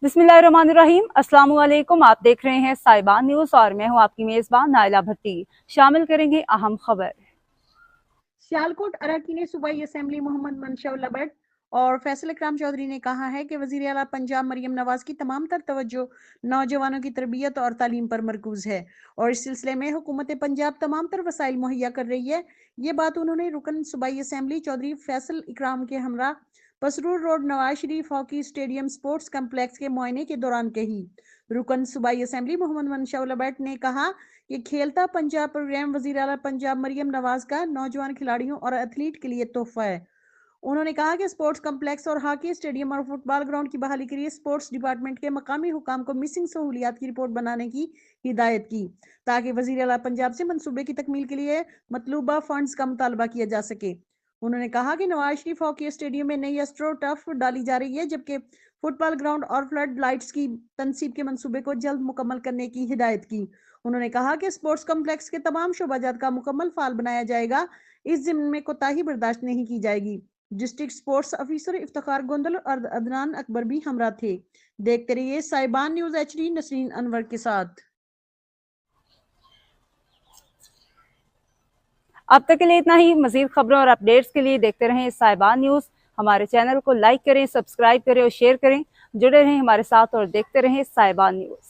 बिस्मिल्लाहिर्रहमानिर्रहीम। अस्सलाम वालेकुम। आप देख रहे हैं साइबान न्यूज़ और मैं हूं आपकी मेज़बान नाइला भट्टी। शामिल करेंगे अहम खबर। सियालकोट अरकान सूबाई असेंबली मोहम्मद मंशा भट्ट और फैसल इकराम चौधरी ने कहा है कि वज़ीर आला पंजाब मरियम नवाज की तमाम तर तवज्जो नौजवानों की तरबियत और तालीम पर मरकूज है और इस सिलसिले में हुकूमत पंजाब तमाम तर वसाइल मुहैया कर रही है। ये बात उन्होंने रुकन सूबाई असेंबली चौधरी फैसल इकराम के हमरा Pasrur road Nawaz Sharif hockey stadium sports complex के मुआयने के दौरान कही। रुकन सूबाई असेंबली मोहम्मद मंशा भट्ट ने कहा कि खेलता पंजाब प्रोग्राम वज़ीर आला पंजाब मरियम नवाज का नौजवान खिलाड़ियों और एथलीट के लिए तोहफा है। उन्होंने कहा कि स्पोर्ट्स कम्प्लेक्स और हॉकी स्टेडियम और फुटबॉल ग्राउंड की बहाली के लिए स्पोर्ट्स डिपार्टमेंट के मकामी हुकाम को मिसिंग सहूलियात की रिपोर्ट बनाने की हिदायत की ताकि वज़ीर आला पंजाब से मंसूबे की तकमील के लिए मतलूबा फंड्स का मुतालबा किया जा सके। उन्होंने कहा कि नवाज शरीफ हॉकी स्टेडियम में नई एस्ट्रो टर्फ डाली जा रही है, जबकि फुटबॉल ग्राउंड और फ्लड लाइट्स की तनसीब के मंसूबे को जल्द मुकम्मल करने की हिदायत की। उन्होंने कहा कि स्पोर्ट्स कम्प्लेक्स के तमाम शोबाजात का मुकम्मल फाल बनाया जाएगा, इस ज़िम्न में कोताही बर्दाश्त नहीं की जाएगी। District sports officer Iftikhar Gondal और अदनान अकबर भी हमरा थे। देखते रहिए साइबान न्यूज़ HD नसरीन अनवर के साथ। अब तक के लिए इतना ही। मजीद खबरों और अपडेट्स के लिए देखते रहें साइबान न्यूज़। हमारे चैनल को लाइक करें, सब्सक्राइब करें और शेयर करें। जुड़े रहें हमारे साथ और देखते रहें साइबान न्यूज़।